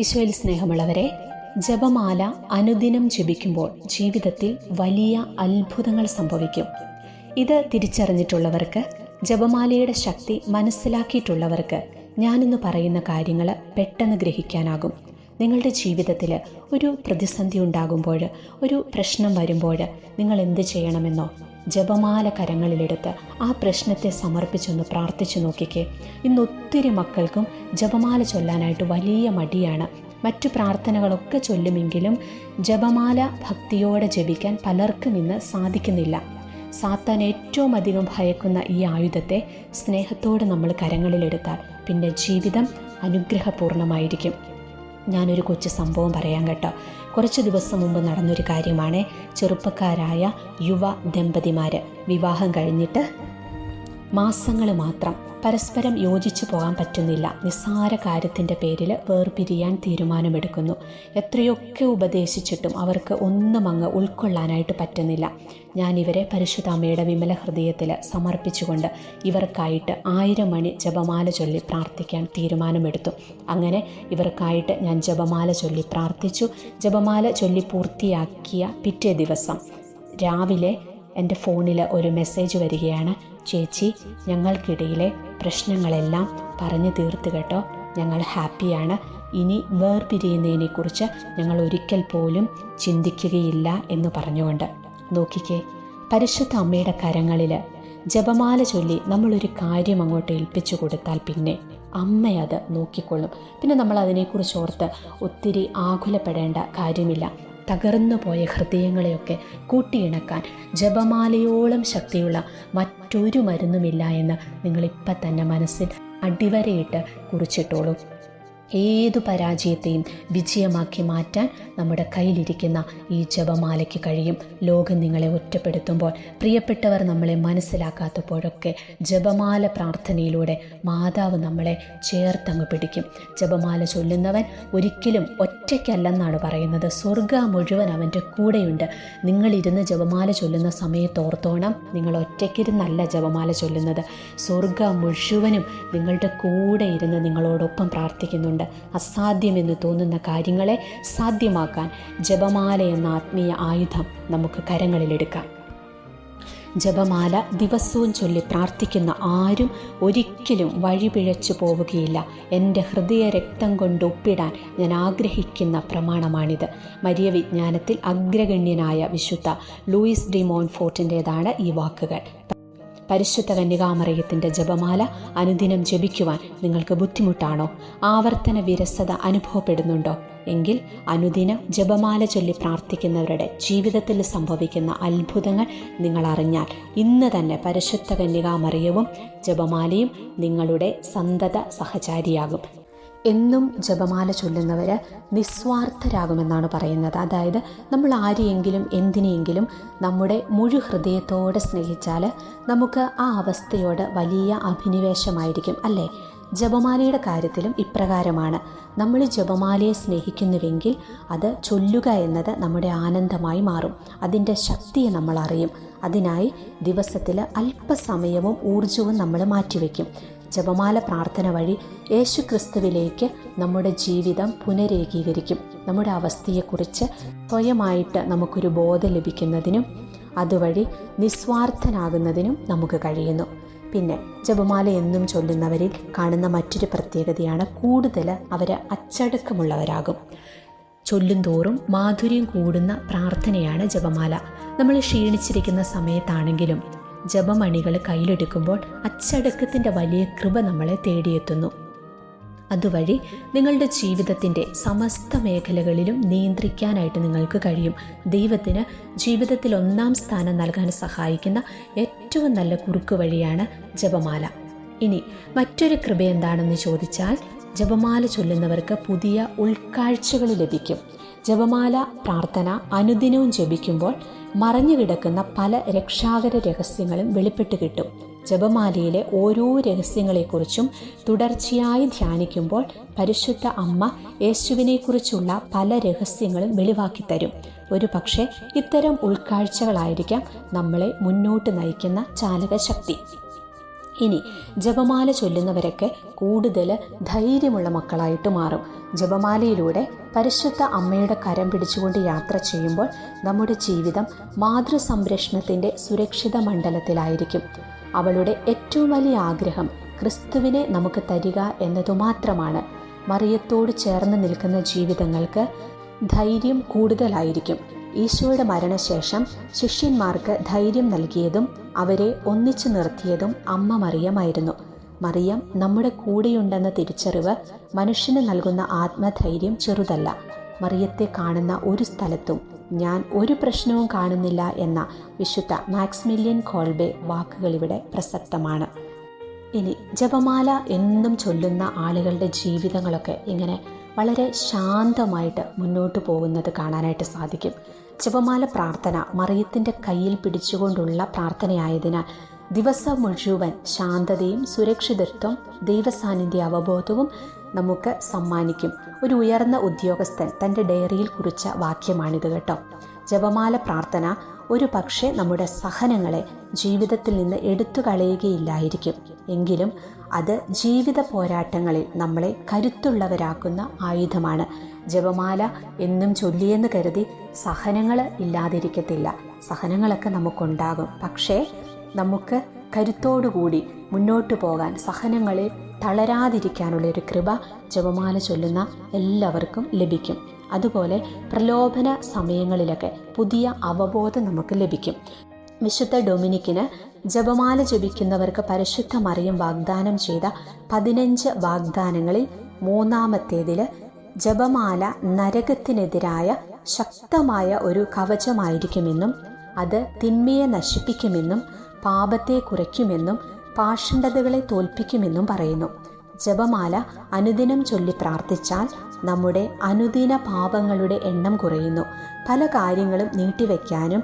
ഈശോയിൽ സ്നേഹമുള്ളവരെ, ജപമാല അനുദിനം ജപിക്കുമ്പോൾ ജീവിതത്തിൽ വലിയ അത്ഭുതങ്ങൾ സംഭവിക്കും. ഇത് തിരിച്ചറിഞ്ഞിട്ടുള്ളവർക്ക്, ജപമാലയുടെ ശക്തി മനസ്സിലാക്കിയിട്ടുള്ളവർക്ക് ഞാനിന്ന് പറയുന്ന കാര്യങ്ങൾ പെട്ടെന്ന് ഗ്രഹിക്കാനാകും. നിങ്ങളുടെ ജീവിതത്തിൽ ഒരു പ്രതിസന്ധി ഉണ്ടാകുമ്പോൾ, ഒരു പ്രശ്നം വരുമ്പോൾ നിങ്ങൾ എന്ത് ചെയ്യണമെന്നോ ജപമാല കരങ്ങളിലെടുത്ത് ആ പ്രശ്നത്തെ സമർപ്പിച്ചൊന്ന് പ്രാർത്ഥിച്ചു നോക്കിക്കേ. ഇന്ന് ഒത്തിരി മക്കൾക്കും ജപമാല ചൊല്ലാനായിട്ട് വലിയ മടിയാണ്. മറ്റു പ്രാർത്ഥനകളൊക്കെ ചൊല്ലുമെങ്കിലും ജപമാല ഭക്തിയോടെ ജപിക്കാൻ പലർക്കും ഇന്ന് സാധിക്കുന്നില്ല. സാത്താൻ ഏറ്റവും അധികം ഭയക്കുന്ന ഈ ആയുധത്തെ സ്നേഹത്തോടെ നമ്മൾ കരങ്ങളിലെടുത്താൽ പിന്നെ ജീവിതം അനുഗ്രഹപൂർണമായിരിക്കും. ഞാനൊരു കൊച്ചു സംഭവം പറയാം കേട്ടോ. കുറച്ച് ദിവസം മുമ്പ് നടന്നൊരു കാര്യമാണ്. ചെറുപ്പക്കാരായ യുവ ദമ്പതിമാർ വിവാഹം കഴിഞ്ഞിട്ട് മാസങ്ങൾ മാത്രം പരസ്പരം യോജിച്ചു പോകാൻ പറ്റുന്നില്ല. നിസ്സാര കാര്യത്തിൻ്റെ പേരിൽ വേർപിരിയാൻ തീരുമാനമെടുക്കുന്നു. എത്രയൊക്കെ ഉപദേശിച്ചിട്ടും അവർക്ക് ഒന്നും അങ്ങ് ഉൾക്കൊള്ളാനായിട്ട് പറ്റുന്നില്ല. ഞാനിവരെ പരിശുദ്ധ അമ്മയുടെ വിമല ഹൃദയത്തിൽ സമർപ്പിച്ചുകൊണ്ട് ഇവർക്കായിട്ട് 1000 മണി ജപമാല ചൊല്ലി പ്രാർത്ഥിക്കാൻ തീരുമാനമെടുത്തു. അങ്ങനെ ഇവർക്കായിട്ട് ഞാൻ ജപമാല ചൊല്ലി പ്രാർത്ഥിച്ചു. ജപമാല ചൊല്ലി പൂർത്തിയാക്കിയ പിറ്റേ ദിവസം രാവിലെ എൻ്റെ ഫോണിൽ ഒരു മെസ്സേജ് വരികയാണ്. ചേച്ചി, ഞങ്ങൾക്കിടയിലെ പ്രശ്നങ്ങളെല്ലാം പറഞ്ഞു തീർത്ത് കേട്ടോ, ഞങ്ങൾ ഹാപ്പിയാണ്. ഇനി വേർപിരിയുന്നതിനെക്കുറിച്ച് ഞങ്ങൾ ഒരിക്കൽ പോലും ചിന്തിക്കുകയില്ല എന്ന് പറഞ്ഞുകൊണ്ട്. നോക്കിക്കേ, പരിശുദ്ധ അമ്മയുടെ കരങ്ങളിൽ ജപമാല ചൊല്ലി നമ്മളൊരു കാര്യം അങ്ങോട്ട് ഏൽപ്പിച്ചു കൊടുത്താൽ പിന്നെ അമ്മയത് നോക്കിക്കൊള്ളും. പിന്നെ നമ്മൾ അതിനെക്കുറിച്ച് ഓർത്ത് ഒത്തിരി ആകുലപ്പെടേണ്ട കാര്യമില്ല. തകർന്നു പോയ ഹൃദയങ്ങളെയൊക്കെ കൂട്ടിയിണക്കാൻ ജപമാലയോളം ശക്തിയുള്ള മറ്റൊരു മരുന്നുമില്ല എന്ന് നിങ്ങളിപ്പം തന്നെ മനസ്സിൽ അടിവരയിട്ട് കുറിച്ചിട്ടോളൂ. ഏതു പരാജയത്തെയും വിജയമാക്കി മാറ്റാൻ നമ്മുടെ കയ്യിലിരിക്കുന്ന ഈ ജപമാലയ്ക്ക് കഴിയും. ലോകം നിങ്ങളെ ഒറ്റപ്പെടുത്തുമ്പോൾ, പ്രിയപ്പെട്ടവർ നമ്മളെ മനസ്സിലാക്കാത്തപ്പോഴൊക്കെ ജപമാല പ്രാർത്ഥനയിലൂടെ മാതാവ് നമ്മളെ ചേർത്തങ്ങ് പിടിക്കും. ജപമാല ചൊല്ലുന്നവൻ ഒരിക്കലും ഒറ്റയ്ക്കല്ലെന്നാണ് പറയുന്നത്. സ്വർഗ്ഗം മുഴുവൻ അവൻ്റെ കൂടെയുണ്ട്. നിങ്ങളിരുന്ന് ജപമാല ചൊല്ലുന്ന സമയത്ത് ഓർത്തോണം, നിങ്ങൾ ഒറ്റയ്ക്കിരുന്നല്ല ജപമാല ചൊല്ലുന്നത്. സ്വർഗ്ഗം മുഴുവനും നിങ്ങളുടെ കൂടെ ഇരുന്ന് നിങ്ങളോടൊപ്പം പ്രാർത്ഥിക്കുന്നുണ്ട്. അസാധ്യമെന്ന് തോന്നുന്ന കാര്യങ്ങളെ സാധ്യമാക്കാൻ ജപമാല എന്ന ആത്മീയ ആയുധം നമുക്ക് കരങ്ങളിലെടുക്കാം. ജപമാല ദിവസവും ചൊല്ലി പ്രാർത്ഥിക്കുന്ന ആരും ഒരിക്കലും വഴിപിഴച്ചു പോവുകയില്ല. എൻ്റെ ഹൃദയ രക്തം കൊണ്ട് ഒപ്പിടാൻ ഞാൻ ആഗ്രഹിക്കുന്ന പ്രമാണമാണിത്. മരിയ വിജ്ഞാനത്തിൽ അഗ്രഗണ്യനായ വിശുദ്ധ ലൂയിസ് ഡി മോൺഫോർട്ടിൻ്റേതാണ് ഈ വാക്കുകൾ. പരിശുദ്ധ കന്യകാമറിയത്തിൻ്റെ ജപമാല അനുദിനം ജപിക്കുവാൻ നിങ്ങൾക്ക് ബുദ്ധിമുട്ടാണോ? ആവർത്തന വിരസത അനുഭവപ്പെടുന്നുണ്ടോ? എങ്കിൽ അനുദിനം ജപമാല ചൊല്ലി പ്രാർത്ഥിക്കുന്നവരുടെ ജീവിതത്തിൽ സംഭവിക്കുന്ന അത്ഭുതങ്ങൾ നിങ്ങൾ അറിഞ്ഞാൽ ഇന്ന് തന്നെ പരിശുദ്ധ കന്യകാമറിയവും ജപമാലയും നിങ്ങളുടെ സന്തത സഹചാരിയാകും. എന്നും ജപമാല ചൊല്ലുന്നവർ നിസ്വാർത്ഥരാകുമെന്നാണ് പറയുന്നത്. അതായത് നമ്മൾ ആരെയെങ്കിലും എന്തിനെയെങ്കിലും നമ്മുടെ മുഴു ഹൃദയത്തോടെ സ്നേഹിച്ചാൽ നമുക്ക് ആ അവസ്ഥയോട് വലിയ അഭിനിവേശമായിരിക്കും, അല്ലേ? ജപമാലയുടെ കാര്യത്തിലും ഇപ്രകാരമാണ്. നമ്മൾ ജപമാലയെ സ്നേഹിക്കുന്നുവെങ്കിൽ അത് ചൊല്ലുക എന്നത് നമ്മുടെ ആനന്ദമായി മാറും. അതിൻ്റെ ശക്തിയെ നമ്മൾ അറിയും. അതിനായി ദിവസത്തിൽ അല്പസമയവും ഊർജവും നമ്മൾ മാറ്റിവെക്കും. ജപമാല പ്രാർത്ഥന വഴി യേശു ക്രിസ്തുവിലേക്ക് നമ്മുടെ ജീവിതം പുനരേകീകരിക്കും. നമ്മുടെ അവസ്ഥയെക്കുറിച്ച് സ്വയമായിട്ട് നമുക്കൊരു ബോധം ലഭിക്കുന്നതിനും അതുവഴി നിസ്വാർത്ഥനാകുന്നതിനും നമുക്ക് കഴിയുന്നു. പിന്നെ ജപമാല എന്നും ചൊല്ലുന്നവരിൽ കാണുന്ന മറ്റൊരു പ്രത്യേകതയാണ് കൂടുതൽ അവർ അച്ചടക്കമുള്ളവരാകും. ചൊല്ലും തോറും മാധുര്യം കൂടുന്ന പ്രാർത്ഥനയാണ് ജപമാല. നമ്മൾ ക്ഷീണിച്ചിരിക്കുന്ന സമയത്താണെങ്കിലും ജപമണികൾ കയ്യിലെടുക്കുമ്പോൾ അച്ചടക്കത്തിൻ്റെ വലിയ കൃപ നമ്മളെ തേടിയെത്തുന്നു. അതുവഴി നിങ്ങളുടെ ജീവിതത്തിൻ്റെ സമസ്ത മേഖലകളിലും നിയന്ത്രിക്കാനായിട്ട് നിങ്ങൾക്ക് കഴിയും. ദൈവത്തിന് ജീവിതത്തിൽ 1ാം സ്ഥാനം നൽകാൻ സഹായിക്കുന്ന ഏറ്റവും നല്ല കുറുക്ക് വഴിയാണ് ജപമാല. ഇനി മറ്റൊരു കൃപ എന്താണെന്ന് ചോദിച്ചാൽ, ജപമാല ചൊല്ലുന്നവർക്ക് പുതിയ ഉൾക്കാഴ്ചകൾ ലഭിക്കും. ജപമാല പ്രാർത്ഥന അനുദിനവും ജപിക്കുമ്പോൾ മറഞ്ഞു കിടക്കുന്ന പല രക്ഷാകര രഹസ്യങ്ങളും വെളിപ്പെട്ട് കിട്ടും. ജപമാലയിലെ ഓരോ രഹസ്യങ്ങളെക്കുറിച്ചും തുടർച്ചയായി ധ്യാനിക്കുമ്പോൾ പരിശുദ്ധ അമ്മ യേശുവിനെക്കുറിച്ചുള്ള പല രഹസ്യങ്ങളും വെളിവാക്കി തരും. ഒരു പക്ഷേ ഇത്തരം ഉൾക്കാഴ്ചകളായിരിക്കാം നമ്മളെ മുന്നോട്ട് നയിക്കുന്ന ചാലകശക്തി. ഇനി ജപമാല ചൊല്ലുന്നവരൊക്കെ കൂടുതൽ ധൈര്യമുള്ള മക്കളായിട്ട് മാറും. ജപമാലയിലൂടെ പരിശുദ്ധ അമ്മയുടെ കരം പിടിച്ചുകൊണ്ട് യാത്ര ചെയ്യുമ്പോൾ നമ്മുടെ ജീവിതം മാതൃസംരക്ഷണത്തിൻ്റെ സുരക്ഷിത മണ്ഡലത്തിലായിരിക്കും. അവളുടെ ഏറ്റവും വലിയ ആഗ്രഹം ക്രിസ്തുവിനെ നമുക്ക് തരിക എന്നതുമാത്രമാണ്. മറിയത്തോട് ചേർന്ന് നിൽക്കുന്ന ജീവിതങ്ങൾക്ക് ധൈര്യം കൂടുതലായിരിക്കും. ഈശോയുടെ മരണശേഷം ശിഷ്യന്മാർക്ക് ധൈര്യം നൽകിയതും അവരെ ഒന്നിച്ചു നിർത്തിയതും അമ്മ മറിയമായിരുന്നു. മറിയം നമ്മുടെ കൂടെയുണ്ടെന്ന തിരിച്ചറിവ് മനുഷ്യന് നൽകുന്ന ആത്മധൈര്യം ചെറുതല്ല. മറിയത്തെ കാണുന്ന ഒരു സ്ഥലത്തും ഞാൻ ഒരു പ്രശ്നവും കാണുന്നില്ല എന്ന വിശുദ്ധ മാക്സിമിലിയൻ കോൾബെ വാക്കുകളിവിടെ പ്രസക്തമാണ്. ഇനി ജപമാല എന്നും ചൊല്ലുന്ന ആളുകളുടെ ജീവിതങ്ങളൊക്കെ ഇങ്ങനെ വളരെ ശാന്തമായിട്ട് മുന്നോട്ട് പോകുന്നത് കാണാനായിട്ട് സാധിക്കും. ജപമാല പ്രാർത്ഥന മറിയത്തിൻ്റെ കയ്യിൽ പിടിച്ചുകൊണ്ടുള്ള പ്രാർത്ഥനയായതിനാൽ ദിവസം മുഴുവൻ ശാന്തതയും സുരക്ഷിതത്വം ദൈവസാന്നിധ്യ അവബോധവും നമുക്ക് സമ്മാനിക്കും. ഒരു ഉയർന്ന ഉദ്യോഗസ്ഥൻ തൻ്റെ ഡയറിയിൽ കുറിച്ച വാക്യമാണിത് കേട്ടോ. ജപമാല പ്രാർത്ഥന ഒരു പക്ഷേ നമ്മുടെ സഹനങ്ങളെ ജീവിതത്തിൽ നിന്ന് എടുത്തു കളയുകയില്ലായിരിക്കും, എങ്കിലും അത് ജീവിത പോരാട്ടങ്ങളിൽ നമ്മളെ കരുത്തുള്ളവരാക്കുന്ന ആയുധമാണ്. ജപമാല എന്നും ചൊല്ലിയെന്ന് കരുതി സഹനങ്ങൾ ഇല്ലാതിരിക്കത്തില്ല. സഹനങ്ങളൊക്കെ നമുക്കുണ്ടാകും. പക്ഷേ നമുക്ക് കരുത്തോടുകൂടി മുന്നോട്ട് പോകാൻ, സഹനങ്ങളിൽ തളരാതിരിക്കാനുള്ള ഒരു കൃപ ജപമാല ചൊല്ലുന്ന എല്ലാവർക്കും ലഭിക്കും. അതുപോലെ പ്രലോഭന സമയങ്ങളിലൊക്കെ പുതിയ അവബോധം നമുക്ക് ലഭിക്കും. വിശുദ്ധ ഡൊമിനിക്കിന് ജപമാല ജപിക്കുന്നവർക്ക് പരിശുദ്ധ മറിയം വാഗ്ദാനം ചെയ്ത 15 വാഗ്ദാനങ്ങളിൽ മൂന്നാമത്തേതിൽ ജപമാല നരകത്തിനെതിരായ ശക്തമായ ഒരു കവചമായിരിക്കുമെന്നും അത് തിന്മയെ നശിപ്പിക്കുമെന്നും പാപത്തെ കുറയ്ക്കുമെന്നും പാഷണ്ഡതകളെ തോൽപ്പിക്കുമെന്നും പറയുന്നു. ജപമാല അനുദിനം ചൊല്ലി പ്രാർത്ഥിച്ചാൽ നമ്മുടെ അനുദിന പാപങ്ങളുടെ എണ്ണം കുറയുന്നു. പല കാര്യങ്ങളും നീട്ടിവെക്കാനും